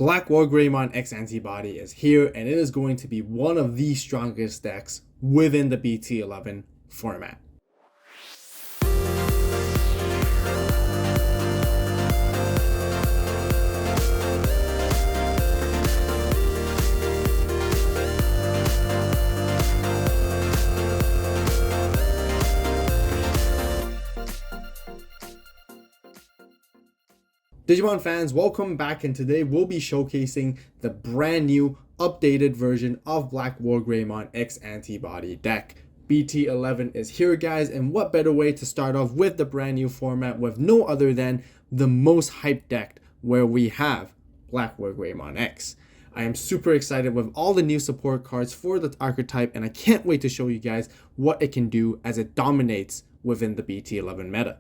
BlackWarGreymon X Antibody is here, and it is going to be one of the strongest decks within the BT11 format. Digimon fans, welcome back, and today we'll be showcasing the brand new updated version of BlackWarGreymon X Antibody deck. BT11 is here, guys, and what better way to start off with the brand new format with no other than the most hyped deck, where we have BlackWarGreymon X. I am super excited with all the new support cards for the archetype, and I can't wait to show you guys what it can do as it dominates within the BT11 meta.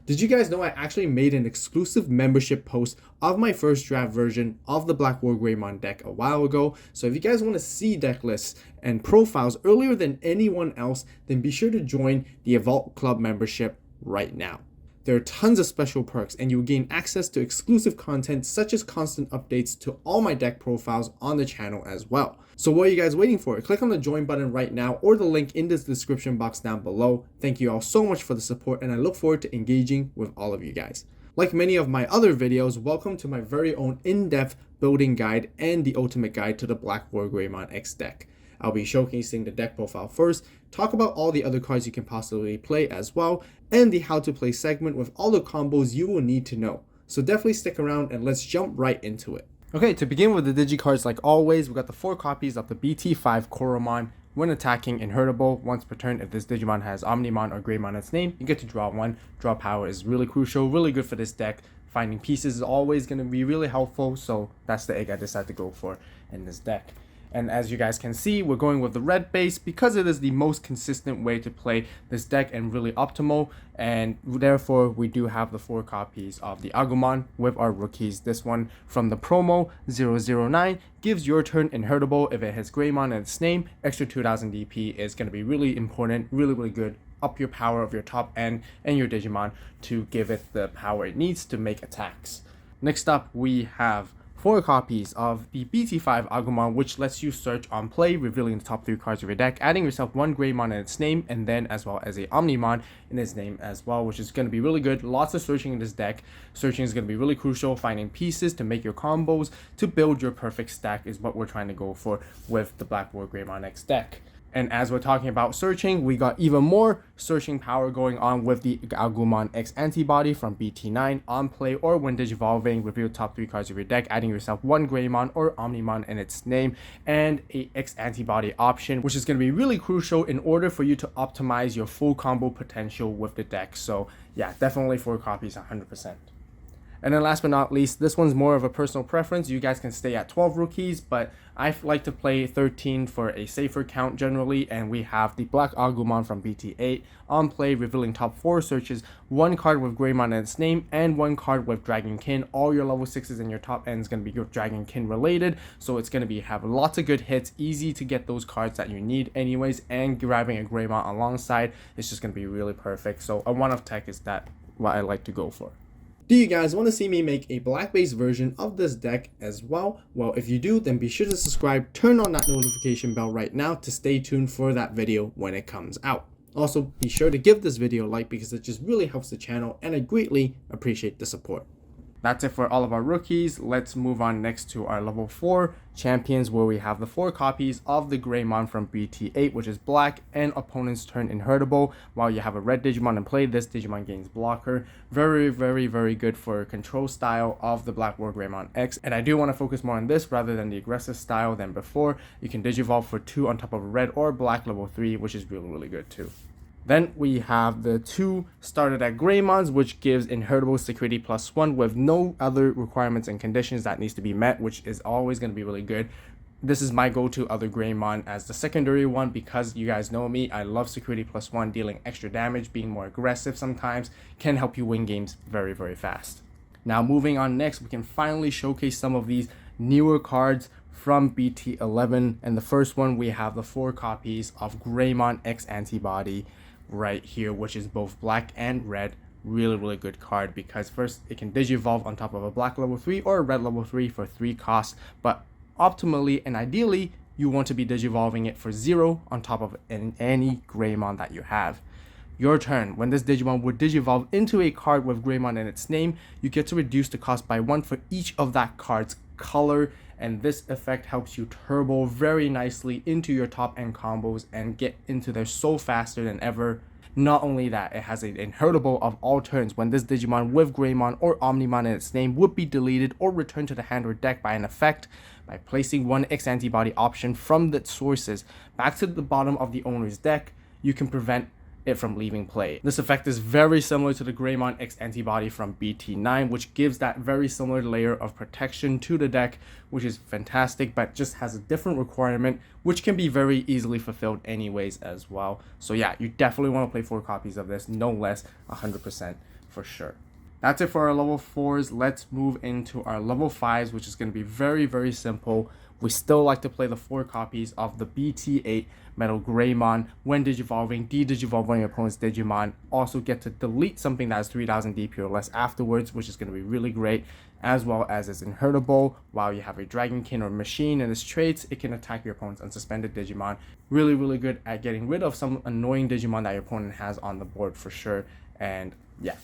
Did you guys know I actually made an exclusive membership post of my first draft version of the BlackWarGreymon deck a while ago? So if you guys want to see deck lists and profiles earlier than anyone else, then be sure to join the Avault Club membership right now. There are tons of special perks, and you'll gain access to exclusive content such as constant updates to all my deck profiles on the channel as well. So what are you guys waiting for? Click on the join button right now or the link in this description box down below. Thank you all so much for the support, and I look forward to engaging with all of you guys. Like many of my other videos, welcome to my very own in-depth building guide and the ultimate guide to the BlackWarGreymon X deck. I'll be showcasing the deck profile first, talk about all the other cards you can possibly play as well, and the how to play segment with all the combos you will need to know. So definitely stick around and let's jump right into it. Okay, to begin with the digicards, like always, we got the 4 copies of the BT5 Koromon. When attacking, inheritable once per turn. If this Digimon has Omnimon or Greymon in its name, you get to draw 1. Draw power is really crucial, really good for this deck. Finding pieces is always going to be really helpful, so that's the egg I decided to go for in this deck. And as you guys can see, we're going with the red base because it is the most consistent way to play this deck and really optimal. And therefore, we do have the 4 copies of the Agumon with our rookies. This one from the promo 009 gives your turn inheritable if it has Greymon in its name. Extra 2000 DP is going to be really important, really good. Up your power of your top end and your Digimon to give it the power it needs to make attacks. Next up, we have 4 copies of the BT5 Agumon, which lets you search on play, revealing the top 3 cards of your deck, adding yourself 1 Greymon in its name, and then as well as a Omnimon in its name as well, which is going to be really good. Lots of searching in this deck. Searching is going to be really crucial. Finding pieces to make your combos, to build your perfect stack is what we're trying to go for with the BlackWarGreymon X deck. And as we're talking about searching, we got even more searching power going on with the Agumon X Antibody from BT9. On play or when digivolving, reveal top 3 cards of your deck, adding yourself 1 Greymon or Omnimon in its name, and a X Antibody option, which is going to be really crucial in order for you to optimize your full combo potential with the deck. So yeah, definitely 4 copies, 100%. And then last but not least, this one's more of a personal preference. You guys can stay at 12 rookies, but I like to play 13 for a safer count generally. And we have the Black Agumon from BT8 on play, revealing top 4 searches, 1 card with Greymon in its name, and 1 card with Dragonkin. All your level 6s and your top end is going to be your Dragonkin related, so it's going to be have lots of good hits, easy to get those cards that you need anyways, and grabbing a Greymon alongside is just going to be really perfect. So a one of tech is that what I like to go for. Do you guys want to see me make a black-based version of this deck as well? Well, if you do, then be sure to subscribe, turn on that notification bell right now to stay tuned for that video when it comes out. Also, be sure to give this video a like because it just really helps the channel, and I greatly appreciate the support. That's it for all of our rookies. Let's move on next to our level 4 champions, where we have the 4 copies of the Greymon from BT8, which is black and opponent's turn inheritable. While you have a red Digimon in play, this Digimon gains blocker. Very good for control style of the BlackWarGreymon X. And I do want to focus more on this rather than the aggressive style than before. You can Digivolve for 2 on top of red or black level 3, which is really good too. Then we have the 2 started at Greymons, which gives inheritable security +1 with no other requirements and conditions that needs to be met, which is always going to be really good. This is my go-to other Greymon as the secondary one because you guys know me. I love security +1, dealing extra damage, being more aggressive sometimes, can help you win games very fast. Now moving on next, we can finally showcase some of these newer cards from BT11. And the first one, we have the 4 copies of Greymon X Antibody right here, which is both black and red really good card, because first it can Digivolve on top of a black level 3 or a red level 3 for 3 costs, but optimally and ideally you want to be Digivolving it for 0 on top of any Greymon that you have. Your turn. When this Digimon would Digivolve into a card with Greymon in its name, you get to reduce the cost by 1 for each of that card's color, and this effect helps you turbo very nicely into your top end combos and get into there so faster than ever. Not only that, it has an inheritable of all turns when this Digimon with Greymon or Omnimon in its name would be deleted or returned to the hand or deck by an effect. By placing one X Antibody option from the sources back to the bottom of the owner's deck, you can prevent it from leaving play. This effect is very similar to the Greymon X Antibody from BT9, which gives that very similar layer of protection to the deck, which is fantastic, but just has a different requirement, which can be very easily fulfilled anyways as well. So yeah, you definitely want to play 4 copies of this, no less, 100% for sure. That's it for our level 4s. Let's move into our level 5s, which is going to be very simple. We still like to play the 4 copies of the BT8 Metal Greymon. When Digivolving, de-Digivolve one of your opponent's Digimon. Also get to delete something that has 3000 DP or less afterwards, which is going to be really great, as well as it's inheritable. While you have a Dragonkin or Machine in its traits, it can attack your opponent's unsuspended Digimon. Really good at getting rid of some annoying Digimon that your opponent has on the board for sure. And yeah.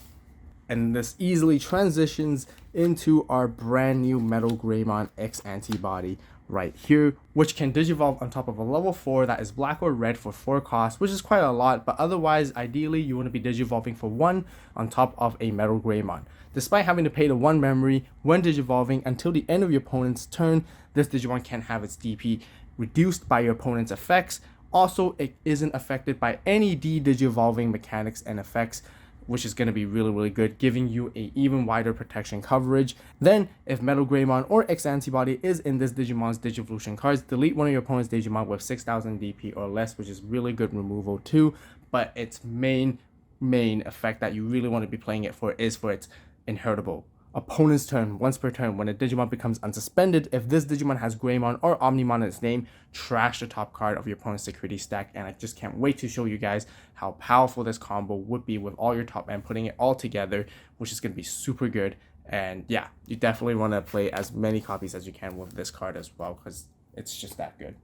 And this easily transitions into our brand new Metal Greymon X Antibody right here, which can Digivolve on top of a level 4 that is black or red for 4 costs, which is quite a lot, but otherwise ideally you want to be Digivolving for 1 on top of a Metal Greymon. Despite having to pay the 1 memory when Digivolving until the end of your opponent's turn, this Digimon can have its DP reduced by your opponent's effects. Also, it isn't affected by any de-Digivolving mechanics and effects, which is going to be really good, giving you a even wider protection coverage. Then, if Metal Greymon or X Antibody is in this Digimon's Digivolution cards, delete one of your opponent's Digimon with 6000 DP or less, which is really good removal too. But its main effect that you really want to be playing it for is for its inheritable. Opponent's turn. Once per turn, when a Digimon becomes unsuspended, if this Digimon has Greymon or Omnimon in its name, trash the top card of your opponent's security stack. And I just can't wait to show you guys how powerful this combo would be with all your top end, putting it all together, which is going to be super good. And yeah, you definitely want to play as many copies as you can with this card as well, because it's just that good.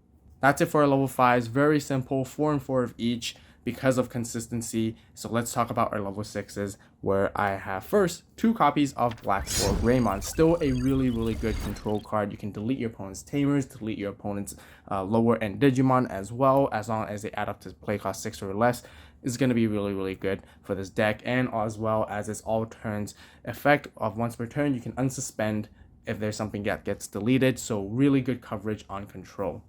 That's it for our level 5s. Very simple, 4 and 4 of each, because of consistency. So let's talk about our level 6s, where I have first 2 copies of BlackWarGreymon. Still a really good control card. You can delete your opponent's Tamers, delete your opponent's lower end Digimon as well, as long as they add up to play cost 6 or less. Is going to be really good for this deck, and as well as its all turns effect of once per turn, you can unsuspend if there's something that gets deleted. So really good coverage on control.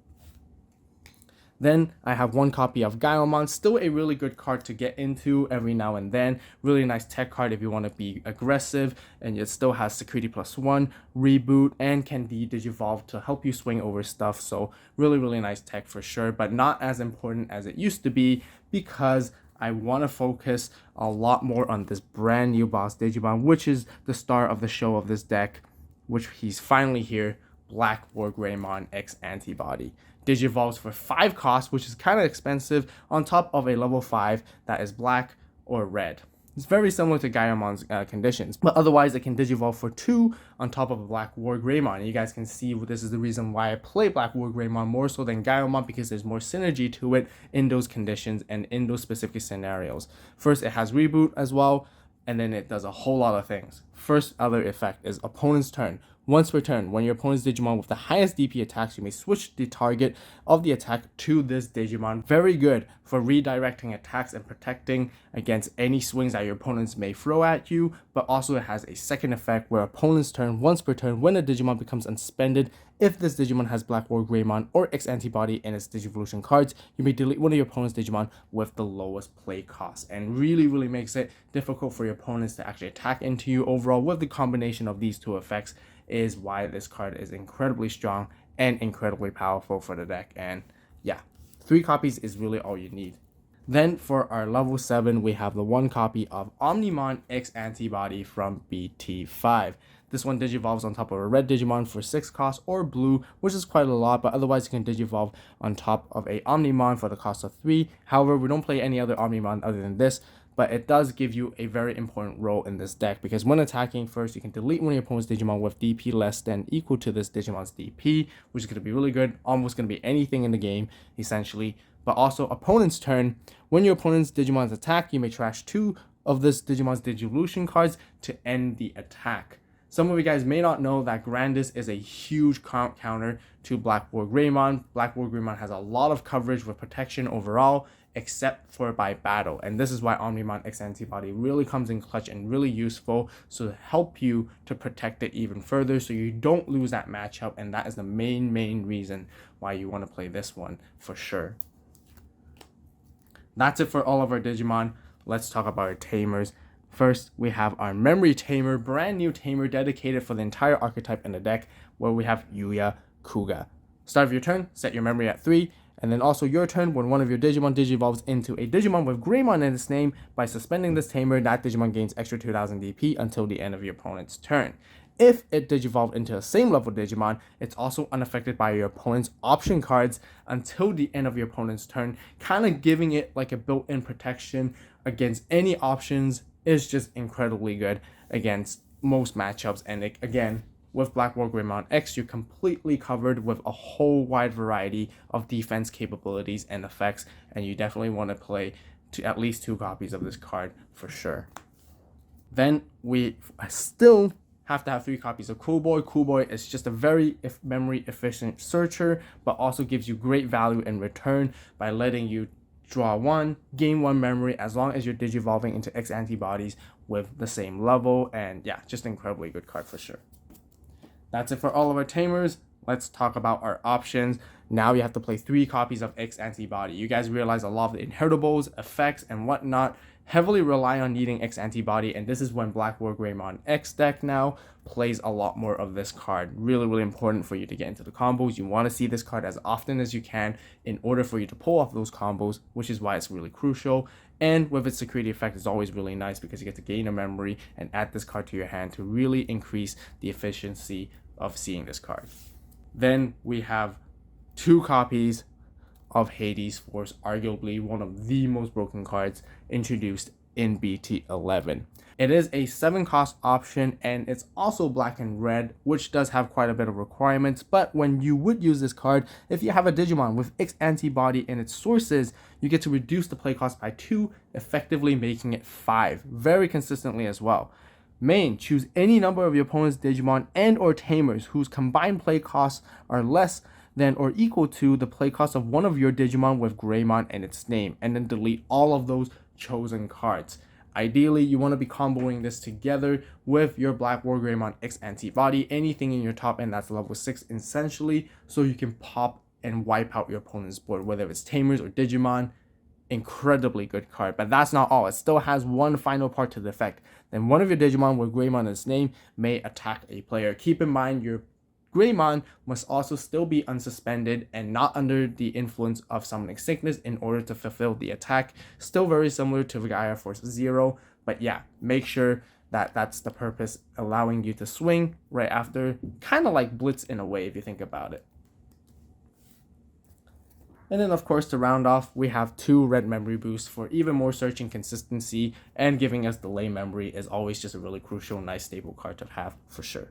Then I have 1 copy of Gaiomon, still a really good card to get into every now and then. Really nice tech card if you want to be aggressive, and it still has security +1, reboot, and can de-Digivolve to help you swing over stuff. So really nice tech for sure, but not as important as it used to be, because I want to focus a lot more on this brand new boss Digimon, which is the star of the show of this deck, which he's finally here, BlackWarGreymon X Antibody. Digivolves for 5 costs, which is kind of expensive, on top of a level 5 that is black or red. It's very similar to Gaiomon's conditions, but otherwise it can Digivolve for 2 on top of a BlackWarGreymon. You guys can see this is the reason why I play BlackWarGreymon more so than Gaiomon, because there's more synergy to it in those conditions and in those specific scenarios. First, it has reboot as well, and then it does a whole lot of things. First other effect is opponent's turn. Once per turn, when your opponent's Digimon with the highest DP attacks, you may switch the target of the attack to this Digimon. Very good for redirecting attacks and protecting against any swings that your opponents may throw at you, but also it has a second effect where opponent's turn, once per turn, when a Digimon becomes unsuspended, if this Digimon has BlackWarGreymon or X Antibody in its Digivolution cards, you may delete one of your opponent's Digimon with the lowest play cost, and really makes it difficult for your opponents to actually attack into you. Overall, with the combination of these 2 effects, is why this card is incredibly strong and incredibly powerful for the deck. And yeah, 3 copies is really all you need. Then for our level 7, we have the 1 copy of Omnimon X Antibody from BT5. This one Digivolves on top of a red Digimon for 6 costs, or blue, which is quite a lot, but otherwise you can Digivolve on top of a Omnimon for the cost of 3. However, we don't play any other Omnimon other than this, but it does give you a very important role in this deck because when attacking first, you can delete one of your opponent's Digimon with DP less than equal to this Digimon's DP, which is going to be really good, almost going to be anything in the game, essentially. But also, opponent's turn, when your opponent's Digimon's attack, you may trash 2 of this Digimon's Digivolution cards to end the attack. Some of you guys may not know that Grandis is a huge counter to BlackWarGreymon. BlackWarGreymon has a lot of coverage with protection overall, except for by battle. And this is why Omnimon X Antibody really comes in clutch and really useful to help you to protect it even further so you don't lose that matchup. And that is the main reason why you want to play this one for sure. That's it for all of our Digimon. Let's talk about our Tamers. First, we have our Memory Tamer, brand new Tamer dedicated for the entire archetype in the deck, where we have Yuuya Kuga. Start of your turn, set your memory at 3, and then also your turn, when one of your Digimon digivolves into a Digimon with Greymon in its name, by suspending this Tamer, that Digimon gains extra 2000 DP until the end of your opponent's turn. If it digivolved into the same level Digimon, it's also unaffected by your opponent's option cards until the end of your opponent's turn, kind of giving it like a built-in protection against any options. Is just incredibly good against most matchups. And it, again, with BlackWarGreymon X, you're completely covered with a whole wide variety of defense capabilities and effects, and you definitely want to play at least 2 copies of this card for sure. Then we still have to have 3 copies of Cool Boy. Cool Boy is just a very memory efficient searcher, but also gives you great value in return by letting you draw 1, gain 1 memory as long as you're digivolving into X antibodies with the same level. And yeah, just an incredibly good card for sure. That's it for all of our Tamers. Let's talk about our options. Now you have to play 3 copies of X Antibody. You guys realize a lot of the inheritables, effects, and whatnot heavily rely on needing X Antibody, and this is when BlackWarGreymon X deck now plays a lot more of this card. Really important for you to get into the combos. You want to see this card as often as you can in order for you to pull off those combos, which is why it's really crucial. And with its security effect, it's always really nice because you get to gain a memory and add this card to your hand to really increase the efficiency of seeing this card. Then we have 2 copies of Hades Force, arguably one of the most broken cards introduced in BT11. It is a 7 cost option, and it's also black and red, which does have quite a bit of requirements. But when you would use this card, if you have a Digimon with X Antibody in its sources, you get to reduce the play cost by 2, effectively making it 5, very consistently as well. Main, choose any number of your opponent's Digimon and or Tamers whose combined play costs are less than or equal to the play cost of one of your Digimon with Greymon in its name, and then delete all of those chosen cards. Ideally, you want to be comboing this together with your BlackWarGreymon X Antibody, anything in your top end that's level 6 essentially, so you can pop and wipe out your opponent's board, whether it's Tamers or Digimon. Incredibly good card, but that's not all. It still has one final part to the effect. Then one of your Digimon with Greymon in its name may attack a player. Keep in mind your Greymon must also still be unsuspended and not under the influence of summoning sickness in order to fulfill the attack. Still very similar to Gaia Force 0, but yeah, make sure that that's the purpose, allowing you to swing right after, kind of like Blitz in a way if you think about it. And then of course, to round off, we have 2 red memory boosts for even more searching consistency, and giving us delay memory is always just a really crucial, nice stable card to have for sure.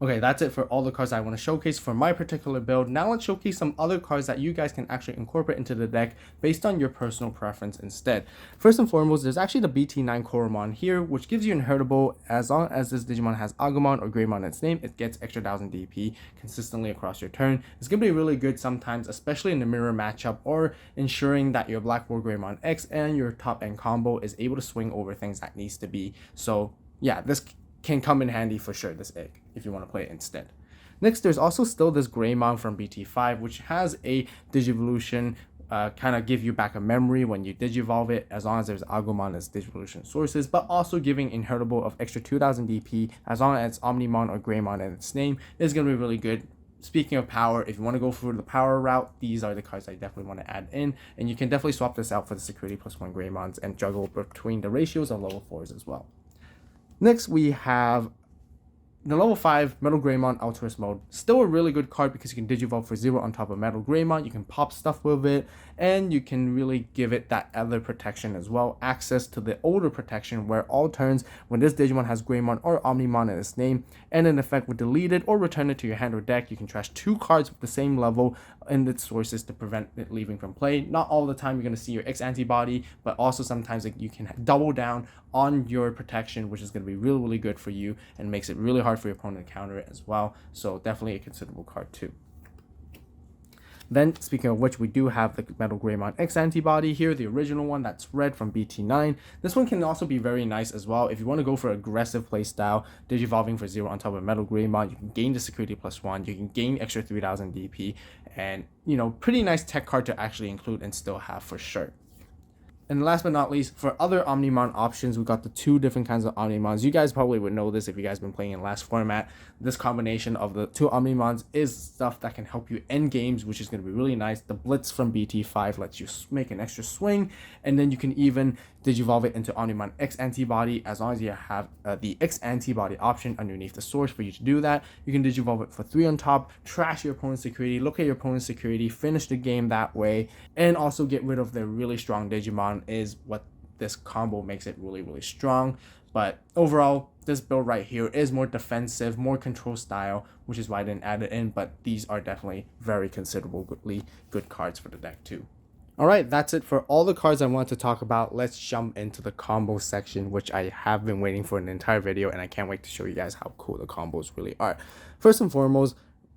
Okay, that's it for all the cards I want to showcase for my particular build. Now let's showcase some other cards that you guys can actually incorporate into the deck based on your personal preference instead. First and foremost, there's actually the BT9 Koromon here, which gives you inheritable as long as this Digimon has Agumon or Greymon in its name. It gets extra 1000 DP consistently across your turn. It's going to be really good sometimes, especially in the mirror matchup, or ensuring that your BlackWarGreymon X and your top end combo is able to swing over things that needs to be. So yeah, this can come in handy for sure, this egg, if you want to play it instead. Next, there's also still this Greymon from BT5, which has a Digivolution, kind of give you back a memory when you Digivolve it, as long as there's Agumon as Digivolution sources, but also giving inheritable of extra 2000 DP, as long as it's Omnimon or Greymon in its name, is going to be really good. Speaking of power, if you want to go through the power route, these are the cards I definitely want to add in, and you can definitely swap this out for the security +1 Greymons and juggle between the ratios of level 4s as well. Next, we have The level 5 Metal Greymon Altruist mode, still a really good card because you can Digivolve for 0 on top of Metal Greymon, you can pop stuff with it, and you can really give it that other protection as well, access to the older protection where all turns when this Digimon has Greymon or Omnimon in its name, and an effect would delete it or return it to your hand or deck. You can trash 2 cards with the same level in its sources to prevent it leaving from play. Not all the time you're going to see your X Antibody, but also sometimes you can double down on your protection, which is going to be really, really good for you and makes it really hard for your opponent to counter it as well. So definitely a considerable card too. Then, speaking of which, we do have the Metal Greymon X Antibody here, the original one that's red from BT9. This one can also be very nice as well. If you want to go for aggressive playstyle, Digivolving for 0 on top of Metal Greymon, you can gain the security +1, you can gain extra 3000 DP, and, you know, pretty nice tech card to actually include and still have for sure. And last but not least, for other Omnimon options, we got the 2 different kinds of Omnimons. You guys probably would know this if you guys been playing in last format. This combination of the 2 Omnimons is stuff that can help you end games, which is going to be really nice. The Blitz from BT5 lets you make an extra swing, and then you can even Digivolve it into Omnimon X Antibody as long as you have the X Antibody option underneath the source for you to do that. You can Digivolve it for 3 on top, trash your opponent's security, look at your opponent's security, finish the game that way, and also get rid of their really strong Digimon is what this combo makes it really, really strong. But overall, this build right here is more defensive, more control style, which is why I didn't add it in, but these are definitely very considerably good cards for the deck too. Alright, that's it for all the cards I want to talk about. Let's jump into the combo section, which I have been waiting for an entire video, and I can't wait to show you guys how cool the combos really are. First and foremost,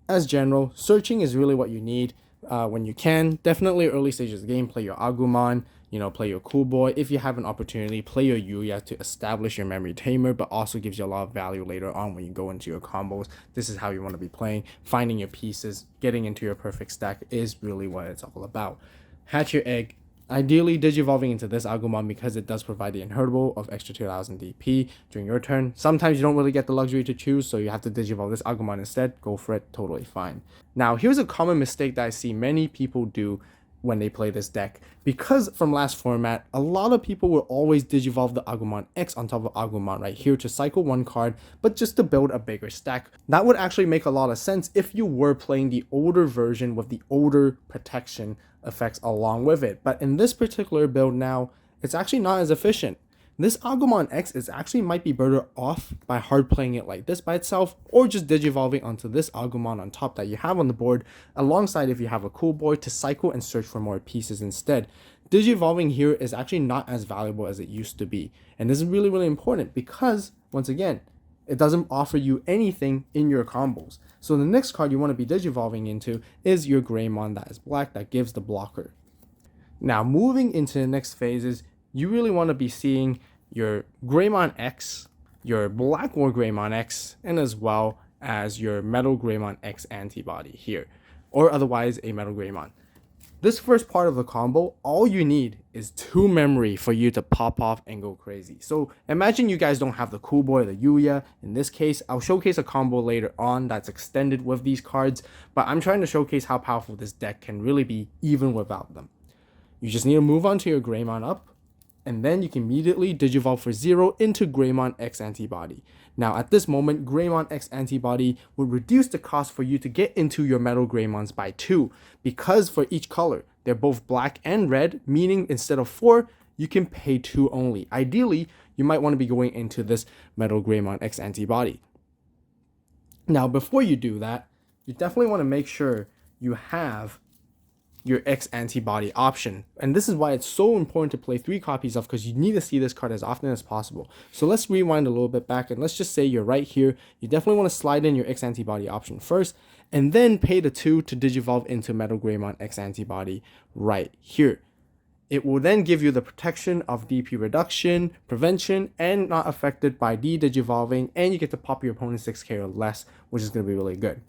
as general, searching is really what you need when you can. Definitely early stages of the game, play your Agumon, you know, play your Cool Boy. If you have an opportunity, play your Yuuya to establish your memory tamer, but also gives you a lot of value later on when you go into your combos. This is how you want to be playing. Finding your pieces, getting into your perfect stack is really what it's all about. Hatch your egg. Ideally, Digivolving into this Agumon because it does provide the inheritable of extra 2000 DP during your turn. Sometimes you don't really get the luxury to choose, so you have to Digivolve this Agumon instead. Go for it, totally fine. Now, here's a common mistake that I see many people do when they play this deck. Because from last format, a lot of people will always Digivolve the Agumon X on top of Agumon right here to cycle 1 card, but just to build a bigger stack. That would actually make a lot of sense if you were playing the older version with the older protection effects along with it. But in this particular build now, it's actually not as efficient. This Agumon X is actually might be better off by hard playing it like this by itself, or just Digivolving onto this Agumon on top that you have on the board, alongside if you have a Cool Boy to cycle and search for more pieces instead. Digivolving here is actually not as valuable as it used to be, and this is really, really important because, once again, it doesn't offer you anything in your combos. So the next card you want to be Digivolving into is your Greymon that is black that gives the blocker. Now, moving into the next phases, you really want to be seeing your Greymon X, your BlackWarGreymon X, and as well as your Metal Greymon X Antibody here, or otherwise a Metal Greymon. This first part of the combo, all you need is 2 memory for you to pop off and go crazy. So imagine you guys don't have the Cool Boy or the Yuuya. In this case, I'll showcase a combo later on that's extended with these cards, but I'm trying to showcase how powerful this deck can really be even without them. You just need to move on to your Greymon up, and then you can immediately Digivolve for 0 into Greymon X Antibody. Now at this moment, Greymon X Antibody will reduce the cost for you to get into your Metal Greymons by 2, because for each color, they're both black and red, meaning instead of 4, you can pay 2 only. Ideally, you might want to be going into this Metal Greymon X Antibody. Now before you do that, you definitely want to make sure you have your X Antibody option. And this is why it's so important to play 3 copies of, because you need to see this card as often as possible. So let's rewind a little bit back, and let's just say you're right here. You definitely want to slide in your X Antibody option first, and then pay the 2 to Digivolve into Metal Greymon X Antibody right here. It will then give you the protection of DP reduction, prevention, and not affected by de-Digivolving, and you get to pop your opponent's 6k or less, which is going to be really good.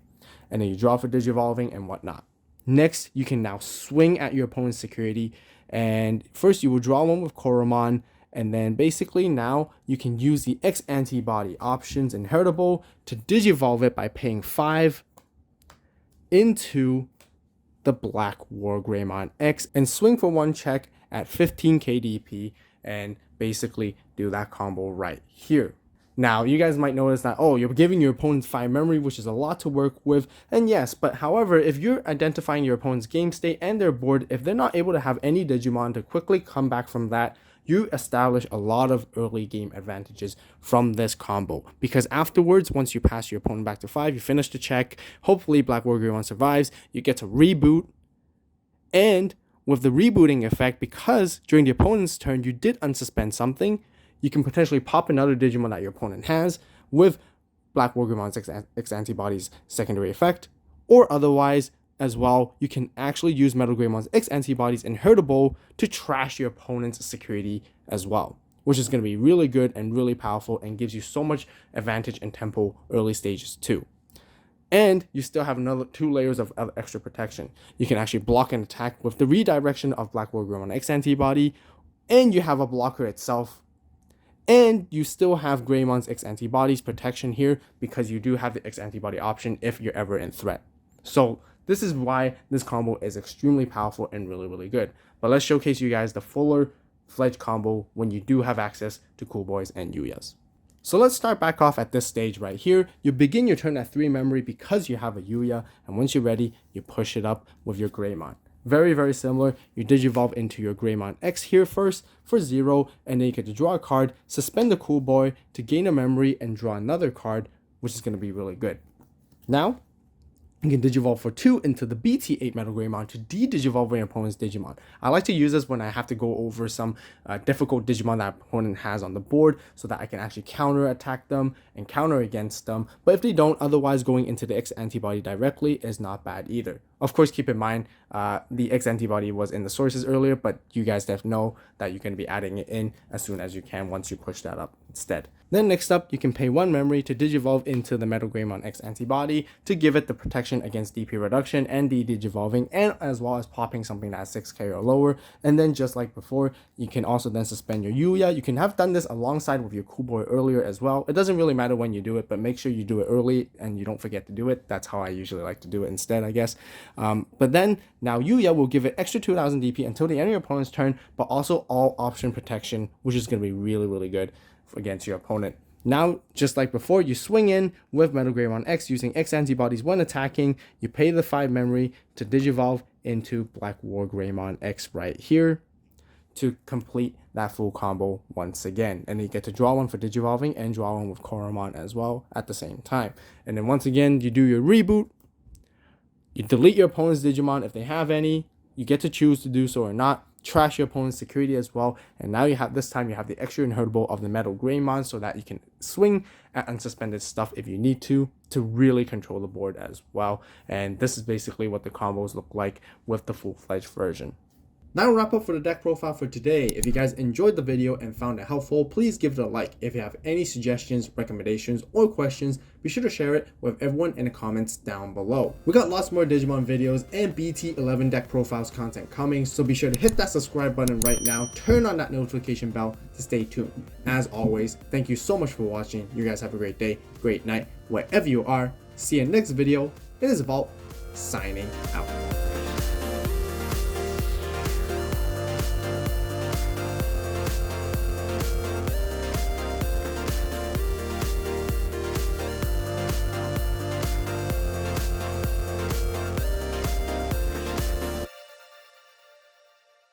And then you draw for Digivolving and whatnot. Next, you can now swing at your opponent's security, and first you will draw one with Koromon, and then basically now you can use the X Antibody options inheritable to Digivolve it by paying 5 into the BlackWarGreymon X and swing for 1 check at 15k DP and basically do that combo right here. Now, you guys might notice that, oh, you're giving your opponents 5 memory, which is a lot to work with. And yes, but however, if you're identifying your opponent's game state and their board, if they're not able to have any Digimon to quickly come back from that, you establish a lot of early game advantages from this combo. Because afterwards, once you pass your opponent back to 5, you finish the check, hopefully BlackWarGreymon survives, you get to reboot. And with the rebooting effect, because during the opponent's turn, you did unsuspend something, you can potentially pop another Digimon that your opponent has with BlackWarGreymon X Antibody's secondary effect, or otherwise as well, you can actually use MetalGreymon's X Antibody's Inheritable to trash your opponent's security as well, which is going to be really good and really powerful and gives you so much advantage in tempo early stages too. And you still have another 2 layers of extra protection. You can actually block an attack with the redirection of BlackWarGreymon X Antibody, and you have a blocker itself. And you still have Greymon's X Antibody's protection here because you do have the X Antibody option if you're ever in threat. So this is why this combo is extremely powerful and really, really good. But let's showcase you guys the fuller fledged combo when you do have access to Cool Boys and Yuuyas. So let's start back off at this stage right here. You begin your turn at 3 memory because you have a Yuuya, and once you're ready, you push it up with your Greymon. Very, very similar. You Digivolve into your Greymon X here first for 0, and then you get to draw a card, suspend the Cool Boy to gain a memory, and draw another card, which is going to be really good. Now, you can Digivolve for 2 into the BT8 MetalGreymon to de-Digivolve your opponent's Digimon. I like to use this when I have to go over some difficult Digimon that opponent has on the board so that I can actually counter attack them and counter against them. But if they don't, otherwise going into the X Antibody directly is not bad either. Of course, keep in mind, the X Antibody was in the sources earlier, but you guys definitely know that you're going to be adding it in as soon as you can once you push that up instead. Then next up, you can pay 1 memory to Digivolve into the MetalGreymon X Antibody to give it the protection against DP reduction and de-Digivolving, and as well as popping something that's 6k or lower. And then just like before, you can also then suspend your Yuuya. You can have done this alongside with your Cool Boy earlier as well. It doesn't really matter when you do it, but make sure you do it early and you don't forget to do it. That's how I usually like to do it instead, I guess. But then now Yuuya will give it extra 2000 DP until the end of your opponent's turn, but also all option protection, which is going to be really, really good against your opponent. Now, just like before, you swing in with MetalGreymon X using X Antibodies when attacking. You pay the 5 memory to Digivolve into BlackWarGreymon X right here to complete that full combo once again. And then you get to draw one for Digivolving and draw one with Koromon as well at the same time. And then once again, you do your reboot. You delete your opponent's Digimon if they have any. You get to choose to do so or not. Trash your opponent's security as well. And now you have, this time you have the extra Inheritable of the MetalGreymon so that you can swing at unsuspended stuff if you need to really control the board as well. And this is basically what the combos look like with the full-fledged version. That'll wrap up for the deck profile for today. If you guys enjoyed the video and found it helpful, please give it a like. If you have any suggestions, recommendations, or questions, be sure to share it with everyone in the comments down below. We got lots more Digimon videos and BT11 deck profiles content coming, so be sure to hit that subscribe button right now, turn on that notification bell to stay tuned. As always, thank you so much for watching. You guys have a great day, great night, wherever you are. See you in the next video. It is Avault, signing out.